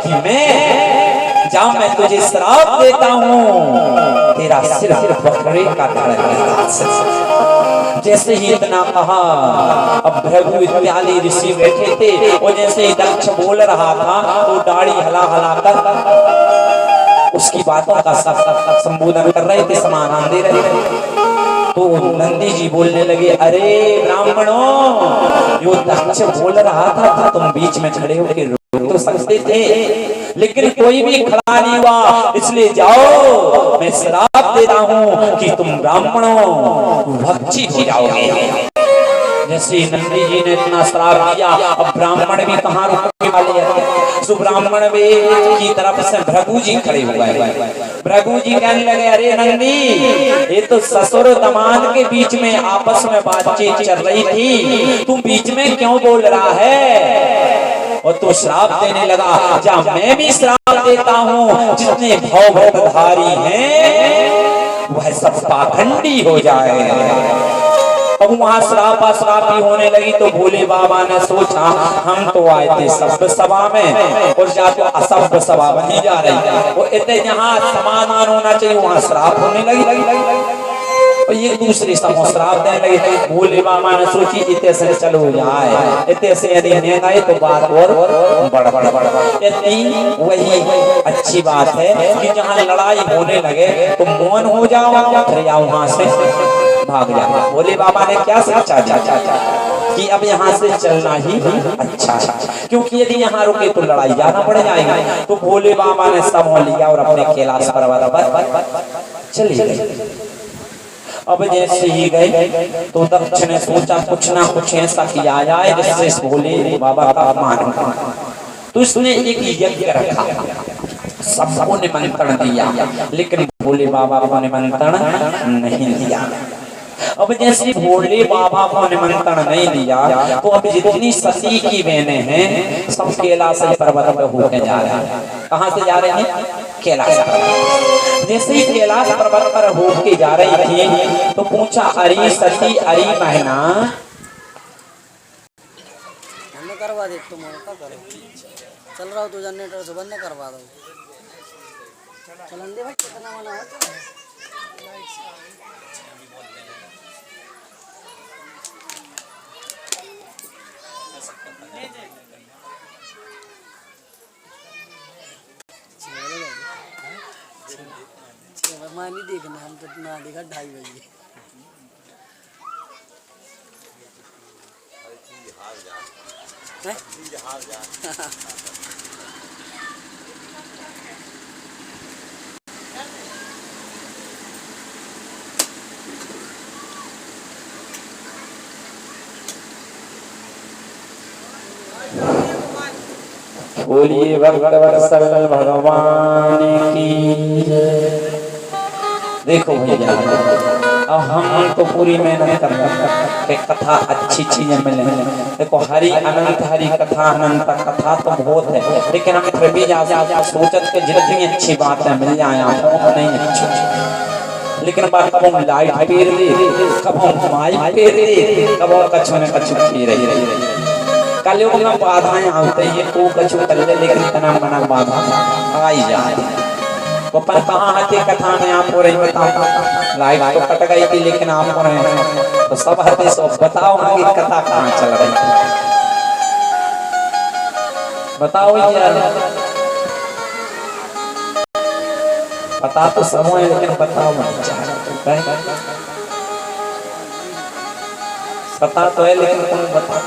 कि मैं तुझे श्राप देता हूँ, तेरा सिर बकरे का धड़। जैसे ही इतना कहा, अब भृगु इत्यादि ऋषि बैठे थे और जैसे ही दक्ष बोल रहा था तो दाढ़ी हला हला कर उसकी बातों का संबोधन कर रहे थे, समाधान दे रहे थे। तो नंदी जी बोलने लगे, अरे ब्राह्मणों, यो दक्ष बोल रहा था तुम बीच में खड़े होकर रोक तो सकते थे, लेकिन कोई भी खड़ा नहीं हुआ, इसलिए जाओ, मैं श्राप देता हूँ कि तुम ब्राह्मणों भक्षी हो जाओगे। जैसे नंदी जी ने इतना श्राप दिया, अब ब्राह्मण भी कहाँ रुकने वाले हैं। सो ब्राह्मण भी की तरफ से भृगु जी खड़े हुए। भृगु जी कहने लगे, अरे नंदी, ये तो ससुर दमाद के बीच में आपस में बातचीत चल रही थी, तू बीच में क्यों बोल रहा है? और तू श्राप देने लगा। जा, मैं भी श्राप देता हूँ, जितने भवधारी हैं वह सब पाखंडी हो जाए। अब वहाँ श्रापी होने लगी तो भोले बाबा ने सोचा, हम तो आए थे सभ्य सभा में और जा तो असभ्य सभा बनी जा रही है, वो इतने जहाँ समाधान होना चाहिए वहाँ श्राप होने लगी और ये दूसरे समूह श्राप देने लगे। भोले बाबा ने सोची, इतने से चलो जाए, इतने से यदि नहीं गए तो बात और बढ़ इतनी वही अच्छी बात है कि जहाँ लड़ाई होने लगे तो मौन हो जाओ, फिर या वहाँ से भाग जाओ। भोले बाबा ने क्या सोचा कि अब यहाँ से चलना ही अच्छा, क्योंकि यदि यहाँ रुके तो लड़ाई जाना पड़ जाएगा। तो भोले बाबा ने समूह लिया और अपने कैलाश पर्वत पर चले गए। अब जैसे ही गए तो दक्ष ने सोचा कुछ ना कुछ ऐसा किया जाए जिससे भोले बाबा का अपमान हो। तो उसने एक यज्ञ रखा, सबको निमंत्रण दिया, लेकिन भोले बाबा को निमंत्रण नहीं दिया। अब जैसे भोले बाबा को निमंत्रण नहीं दिया तो अब जितनी सती की बहनें हैं सब कैलाश पर्वत पर होकर जा रहे हैं। कहाँ से जा रहे हैं? कैलाश पर्वत। जैसे ही कैलाश पर्वत पर होके जा रही थी तो पूछा, अरे सती, अरे बहना, करवा दे तुम चल रहा हो तो जनरेटर से बंद करवा दो। चलन दे भाई, कितना वाला है? नहीं देखना, हम तो ना देखा 2:30 बजे। बोलिए भगवत्सल भगवान की। देखो भैया, अब हम तो पूरी मेहनत कर रहे हैं कथा अच्छी चीजें मिले। देखो हरि अनंत, हरि कथा अनंत, कथा तो बहुत है, लेकिन हम फिर भी सोचत के जितनी अच्छी बातें मिल जाए आपको नहीं अच्छी, लेकिन बात कब हम लाइट पेर दे, कब हम माइक पेर दे, कब हम कछु न कछु पी रही। कल में बाधाएं आते हैं तो कछु कर ले, लेकिन तना मना बाधा आई जाए। वो पर कहाँ हते कथा में आपको रही बताऊं, लाइट तो कट गई थी लेकिन आपको रहे तो सब हते सब बताओ आगे कथा कहाँ चल रही थी, बताओ यार। पता तो सब है लेकिन बताओ मत, पता तो है लेकिन तुम बताओ।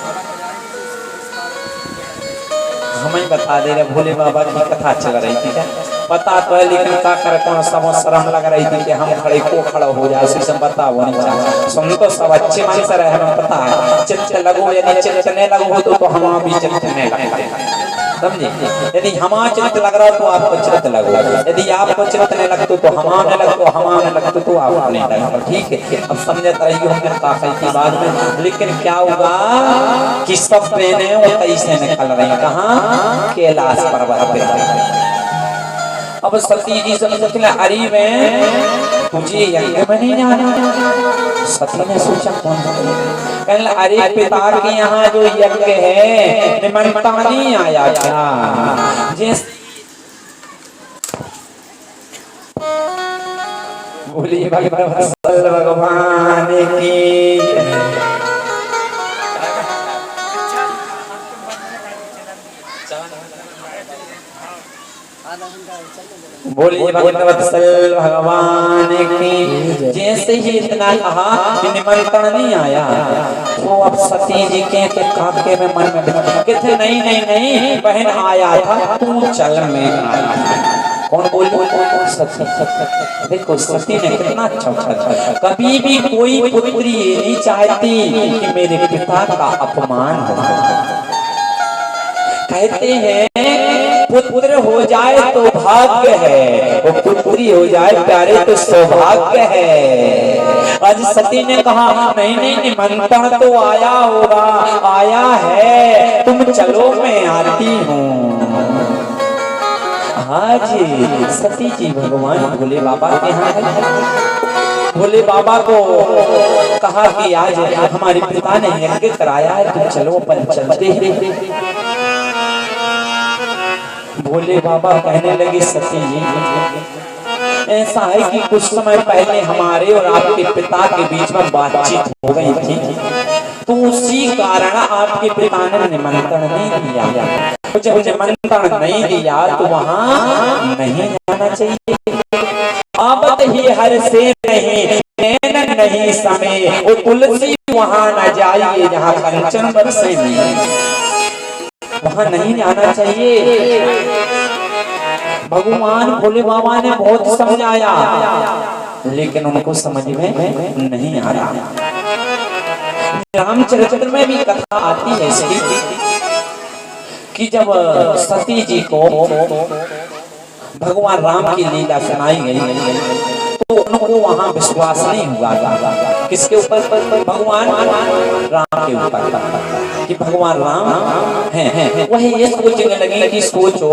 हमें बता दे रहे भोले बाबा की कथा चल रही थी क्या? पता तो है लेकिन का कर कौन सब शर्म लग रही थी कि हम खड़े को खड़ा हो जाए, उसे बताओ नहीं चाहिए। सुन तो सब अच्छे मन से रहे, हमें पता है। चित्त लगो यदि चित्त नहीं लगो तो हम भी चित्त नहीं लगते, समझे? यदि हमारा चित्त लग रहा तो आपको चित्त लगो, यदि आपको चित्त नहीं लगता तो हमारे लगतो, हमारे लगता तो आपको नहीं लगता। ठीक है, अब समझे रही हमने काफी की बात में, लेकिन क्या हुआ कि सब बहनें वो कैसे निकल रही, कहाँ? कैलाश पर्वत पे। अब सती जी से पूछने, अरे मैं तुझे यज्ञ में नहीं जाना। सती ने सोचा कौन सा? कहने, अरे पिता के यहाँ जो यज्ञ है निमंत्रण नहीं आया क्या? बोलिए भगवान भगवान की। बोलिए भगवत्सल भगवान की। जैसे ही इतना कहा कि निमंत्रण नहीं आया तो अब सती जी के काके में मन में कहते नहीं नहीं नहीं बहन आया था तू चल में आया। कौन बोल सती? देखो सती ने कितना अच्छा कभी भी कोई पुत्री ये नहीं चाहती कि मेरे पिता का अपमान हो। कहते हैं पुत्र हो जाए तो भाग्य है, वो पुत्री हो जाए प्यारे तो सौभाग्य है। आज सती ने कहा नहीं नहीं निमंत्रण तो आया होगा, आया है, तुम चलो मैं आती हूँ। आज सती जी भगवान भोले बाबा के यहाँ है। भोले बाबा को कहा कि आज हमारे पिता ने यज्ञ कराया है, तुम चलो अपन चलते हैं। भोले बाबा कहने लगे सती जी ऐसा है कि कुछ समय पहले हमारे और आपके पिता के बीच में बातचीत हो गई थी, तो उसी कारण आपके पिता ने निमंत्रण नहीं दिया। तो जब निमंत्रण नहीं दिया तो वहाँ नहीं जाना चाहिए। आबत ही हर से नहीं नैन नहीं समय, वो तुलसी वहाँ न जाइए जहाँ कंचन बरसे नहीं, वहाँ नहीं जाना चाहिए। भगवान भोले बाबा ने बहुत समझाया लेकिन उनको समझ में नहीं आ रहा। रामचरित्र में भी कथा आती है इसकी कि जब सती जी को भगवान राम की लीला सुनाई गई तो उनको वहां विश्वास नहीं हुआ। किसके ऊपर? भगवान राम के ऊपर कि भगवान राम हैं। वही ये सोचने लगे कि सोचो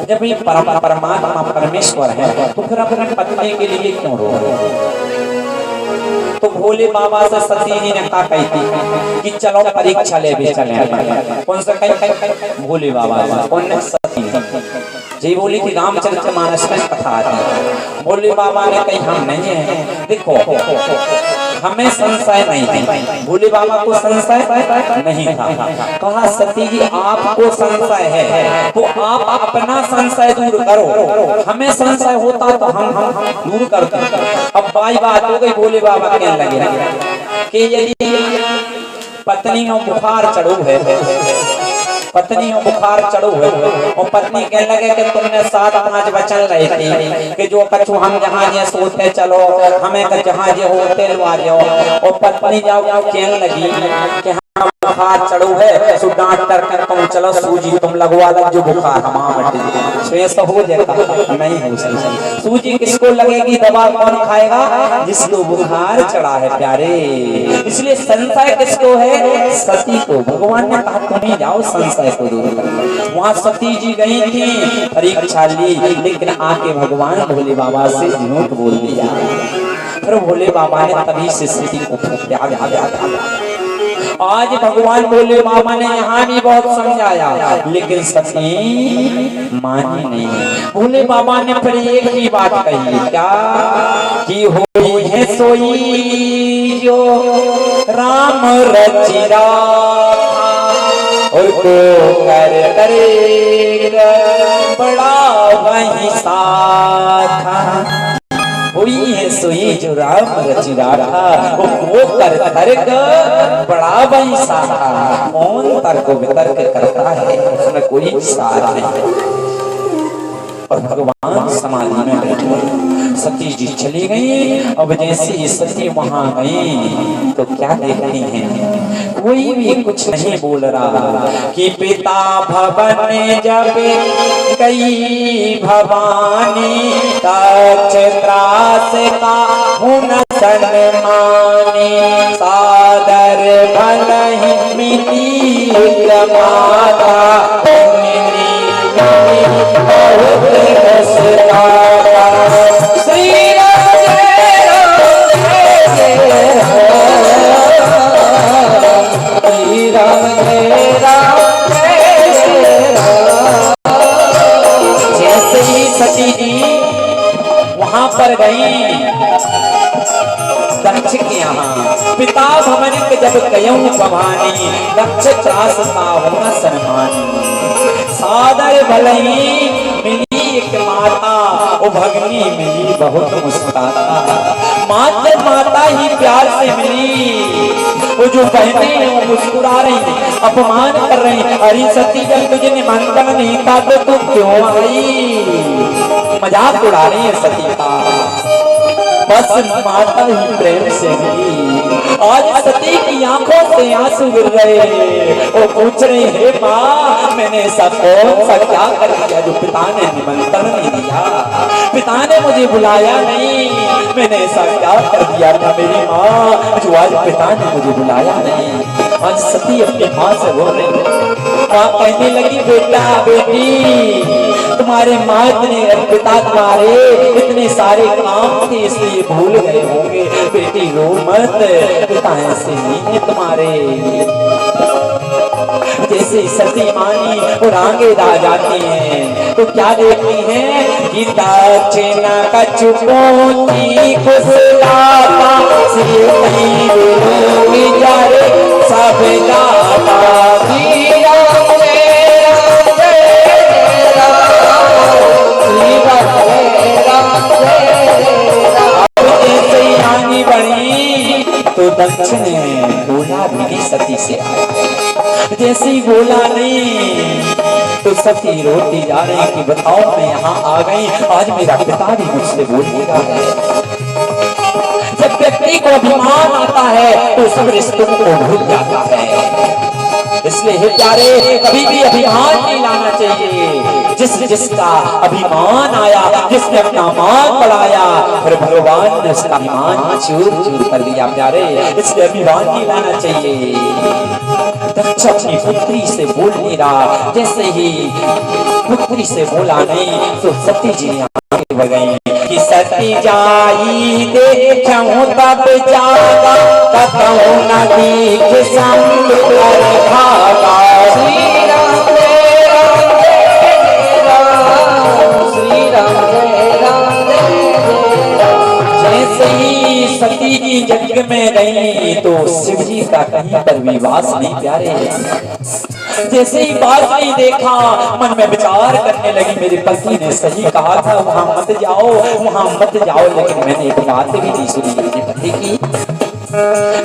जब ये परमात्मा परमेश्वर है तो फिर अपने पत्नी के लिए क्यों रो रहे? तो भोले बाबा से सती जी ने कहा कही थी कि चलो परीक्षा ले भी चले। कौन सा कही? भोले बाबा। कौन? सती जी बोली थी। रामचरितमानस में कथा आती है। भोले बाबा ने कही हम नहीं है, देखो हमें संशय नहीं है। भोले बाबा को संशय नहीं था। कहा सती जी आपको संशय है तो आप अपना संशय दूर करो, हमें संशय होता तो हम दूर करते। अब बात हो गई। भोले बाबा कहने लगे कि यदि पत्नी को बुखार चढ़ो है, पत्नी को बुखार चढ़ो है और पत्नी कहने लगे कि तुमने 7-5 वचन रहे थे कि जो कछु हम जहाँ जे सोते चलो, हमें जहाँ जे होते लवा जाओ। और पत्नी जाओ कहने लगी कि हाँ बुखार चढ़ो है सो डॉक्टर कर तुम चलो सूजी तुम लगवा लो जो बुखार हम हो जाएगा। नहीं हो सकती सूजी किसको लगेगी? दवा कौन खाएगा? जिसको बुखार चढ़ा है प्यारे। इसलिए संशय किसको है? सती को। भगवान ने कहा तुम ही जाओ संशय को दूर कर। वहाँ सती जी गई थी, परीक्षा ली, लेकिन आके भगवान भोले बाबा से झूठ बोल दिया। फिर भोले बाबा ने तभी से सती को त्याग दिया। आज भगवान भोले बाबा ने यहाँ भी बहुत समझाया लेकिन सती मानी नहीं। भोले बाबा ने फिर एक ही बात कही, क्या कि होई है सोई जो राम रचिरा और को कर करेगा बड़ा वही साथा। हुई है सोई जो राम रचिरा वो कर तर्क बड़ा वही साथा। कौन तर्क वितर्क करता है? उसमें कोई सार नहीं। और भगवान समाधि में बैठे। सती जी चली गई। अब जैसे ही सती वहां गई तो क्या देखती हैं? कोई भी कुछ नहीं बोल रहा कि पिता भवन जब गई भवानी तक्ष त्रास का हुन सन्मानी सादर भल ही मिली माता श्री राम जैसे ही सती जी वहां पर गई रावण के जब कयऊ भवानी रक्ष त्रास होना सन्मानी सादर भलई मिली एक माता ओ भगनी मिली बहुत मुस्कुराता मात्र माता ही प्यार से मिली वो जो बहने हैं वो मुस्कुरा रही अपमान कर रही अरे सती जब तुझे निमंत्रण नहीं था तो तू क्यों आई मजाक उड़ा रही है सती का बस माता ही प्रेम से मिली आज सती की आंखों से आंसू गिर रहे वो पूछ रही है माँ मैंने ऐसा कौन सा क्या कर दिया जो पिता ने निमंत्रण नहीं दिया पिता ने मुझे बुलाया नहीं मैंने ऐसा क्या कर दिया था मेरी माँ जो आज पिता ने मुझे बुलाया नहीं आज सती अपनी माँ से बोल रही माँ कहने लगी बेटा बेटी तुम्हारे माँ इतने पिता तुम्हारे इतने सारे काम थे इसलिए भूल गए होंगे बेटी रो मत पिता ऐसे नहीं है तुम्हारे जैसे सती मानी और आगे आ जाती हैं तो क्या देखती हैं कि दक्षिणा का चुपोती कुसलाता सीधी रोगी जारे सब जाता तो दक्षिण बोला भी सती से आया जैसे ही बोला नहीं तो सती रोती जा रही कि बताओ मैं यहाँ आ गई आज मेरा पिता भी मुझसे बोलेगा जब व्यक्ति को अभिमान आता है तो सब रिश्तों को भूल जाता है इसलिए हे प्यारे कभी भी अभिमान नहीं लाना चाहिए जिसका अभिमान आया जिसने अपना मान बढ़ाया फिर भगवान ने उसका अभिमान चूर चूर कर दिया प्यारे इसलिए अभिमान नहीं लाना चाहिए दक्ष अपनी पुत्री से बोल नहीं रहा जैसे ही पुत्री से बोला नहीं तो सती जी ने आगे बढ़ कि सती जाई देखूं तब जागा कतहु न दीख संग भागा श्री राम श्री राम जैसे ही सती जी यज्ञ में गई तो शिव जी का कहीं पर विवास नहीं प्यारे जैसे ही बात नहीं देखा मन में विचार करने लगी मेरे पति ने सही कहा था वहां मत जाओ लेकिन मैंने एक बात भी नहीं सुनी मेरे पति की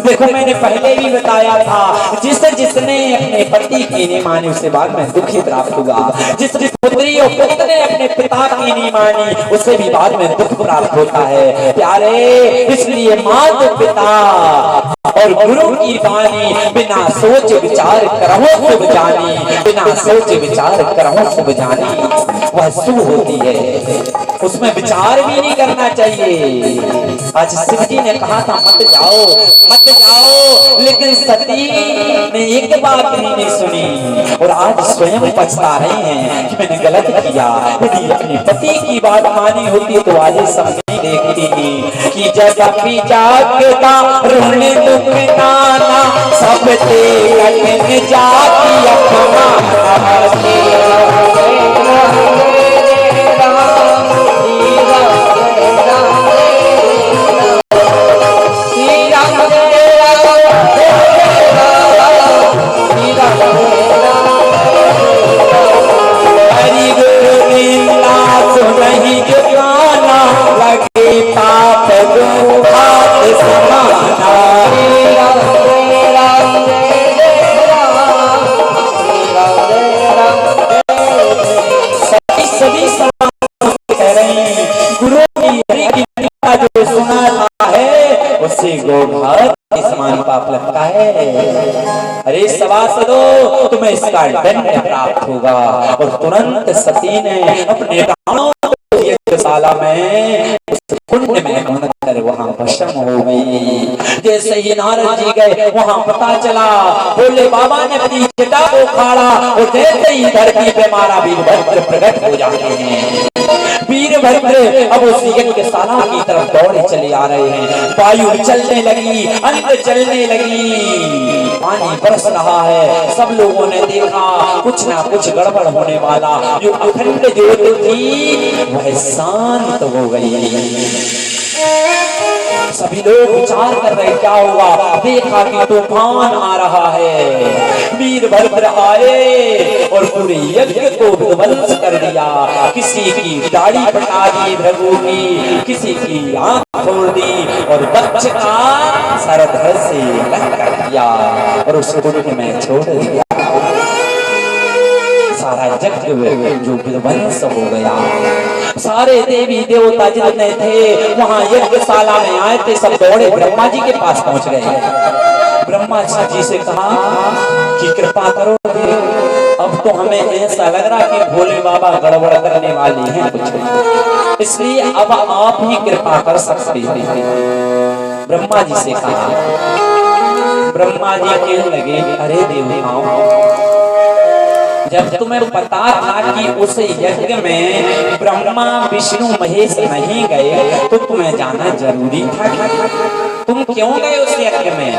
देखो मैंने पहले भी बताया था जिसने अपने पति की नहीं मानी उससे बाद में दुखी प्राप्त होगा जिस पुत्री और पुत्र ने अपने पिता की नहीं मानी उससे भी बाद में दुख प्राप्त होता है प्यारे इसलिए माता पिता और गुरु की वाणी बिना सोच विचार करहु शुभ जानी बिना सोच विचार करहु शुभ जानी वह शुभ होती है उसमें विचार भी नहीं करना चाहिए आज शिव जी ने कहा था मत जाओ लेकिन सती ने एक बात नहीं सुनी और आज स्वयं पछता रही हैं कि मैंने गलत किया यदि अपने पति की बात मानी होती तो आज सब नहीं देखती कि जैसा भी जागता रोने दुख नाना सब ते कठिन जाती अपना समान पाप लगता है अरे सवासदो तुम्हें इसका दंड प्राप्त होगा और तुरंत सती ने अपने प्राणों को यज्ञशाला में कुंड में कर वहां भस्म हो गई जैसे ही नारद जी गए वहां पता चला बोले बाबा ने अपनी जटा को उखाड़ा और जैसे ही धरती पे मारा वीरभद्र प्रकट हो जाते हैं वीरभद्र अब उस यज्ञशाला की तरफ दौड़े चले आ रहे हैं वायु चलने लगी अंत चलने लगी पानी बरस रहा है सब लोगों ने देखा कुछ ना कुछ गड़बड़ होने वाला जो अखंड ज्योति थी वह शांत हो गई सभी लोग विचार कर रहे क्या हुआ। देखा कि तूफान आ रहा है। वीरभद्र आए और पूरे यज्ञ को ध्वंस कर दिया। किसी की दाढ़ी बटा दी भृगु की, किसी की आंख फोड़ दी और दक्ष का सर धड़ से अलग कर दिया और उस कुंड में छोड़ दिया। सारा यज्ञ जो विध्वंस हो गया। सारे देवी देवता जितने थे वहां यज्ञशाला में आए थे, सब दौड़े ब्रह्मा जी के पास पहुंच गए। ब्रह्मा जी से कहा कि कृपा करो, अब तो हमें ऐसा लग रहा कि भोले बाबा गड़बड़ करने वाली हैं कुछ, इसलिए अब आप ही कृपा कर सकते हैं। ब्रह्मा जी से कहा। ब्रह्मा जी कहने लगे, अरे देवताओं, जब तुम्हें पता था कि उस यज्ञ में ब्रह्मा विष्णु महेश नहीं गए तो तुम्हें जाना जरूरी था। तुम क्यों गए उस यज्ञ में?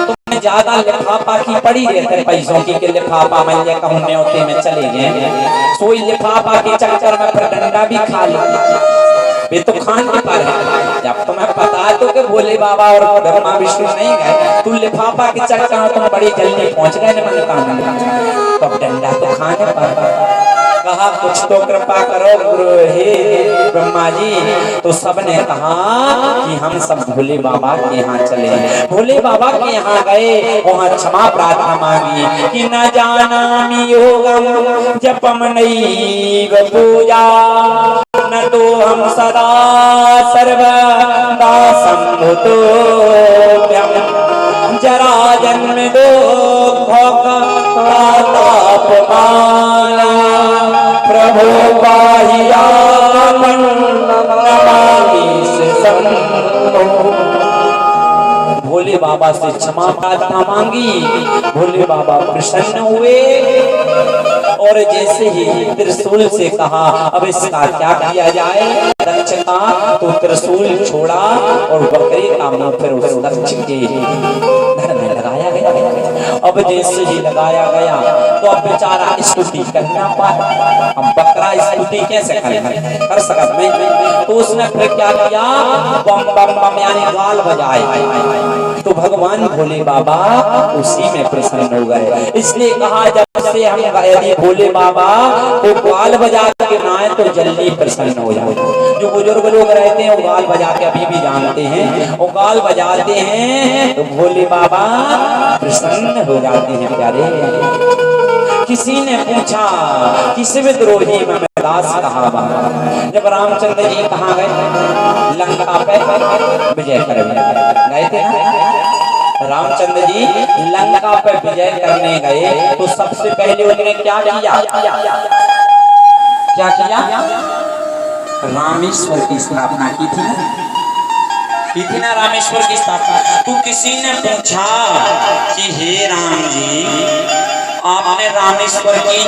तुम्हें ज्यादा लिफाफा की पड़ी रहते पैसों की, लिफाफा मिल जाए कहूँ न्योते में चले गए, सोई लिफाफा के चक्कर में फिर डंडा भी खा लिया। वे तो खान के पर है। जब तुम्हें पता है तो कि भोले बाबा और ब्रह्मा विष्णु नहीं गए, तुम लिफाफा के चक्कर में तुम बड़ी जल्दी पहुंच गए न मनोकामना, तो अब डंडा तो खाने पर। कहा कुछ तो कृपा करो गुरु हे ब्रह्मा जी। तो सबने कहा कि हम सब भोले बाबा के यहाँ चले। भोले बाबा के यहाँ गए, वहाँ क्षमा प्रार्थना मांगी कि न जानामि योगम जपम नैव पूजा, न तो हम सदा सर्वदा संभुतो जरा जन्म दो प्रभु भोले बाबा से क्षमा प्रार्थना मांगी। भोले बाबा प्रसन्न हुए और जैसे ही त्रिशूल से कहा अब इसका क्या किया जाए दक्ष का, तो त्रिशूल छोड़ा और बकरी का मुंह फिर उस दक्ष के धड़ में लगाया गया। अब जैसे ही लगाया गया तो अब बेचारा स्तुति करना पाया। अब बकरा स्तुति कैसे कर सकता नहीं, तो उसने फिर क्या किया, बम बम बम यानी गाल बजाए। तो भगवान भोले बाबा उसी में प्रसन्न हो गए। इसलिए कहा जब से हम यदि भोले बाबा को गाल बजा के नाए तो जल्दी प्रसन्न हो जाए। जो बुजुर्ग लोग रहते हैं वो गाल बजा के अभी भी जानते हैं, वो गाल बजाते हैं तो भोले बाबा प्रसन्न हो जाते हैं। प्यारे किसी ने पूछा किस विद्रोही में दास कहा। जब रामचंद्र जी कहाँ गए, लंका पे विजय कर गए थे ना। रामचंद्र जी लंका पे विजय करने गए तो सबसे पहले उन्होंने क्या किया, क्या किया, रामेश्वर की स्थापना की थी ना, रामेश्वर की स्थापना। तो किसी ने पूछा कि हे राम जी आपने रामेश्वर की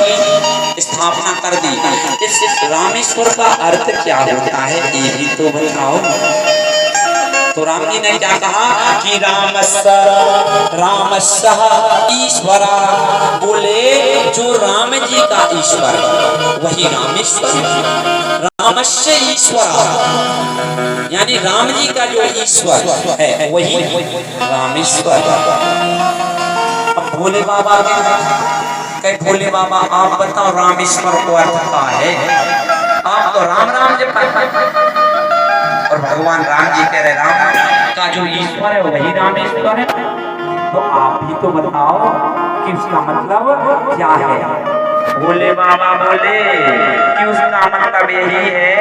स्थापना कर दी, इस रामेश्वर का अर्थ क्या होता है ये भी तो बताओ। तो राम जी ने क्या कहा कि रामस्सह ईश्वरा, बोले जो राम जी का ईश्वर वही रामेश्वर, रामस्य ईश्वरा यानी राम जी का जो ईश्वर है वही रामेश्वर। अब भोले बाबा के भोले बाबा आप बताओ रामेश्वर को अर्थ क्या है। आप तो राम राम जब और भगवान राम जी कह रहे राम का जो ईश्वर है वही रामेश्वर है, तो आप ही तो बताओ कि उसका मतलब क्या है। भोले बाबा बोले कि उसका मतलब यही है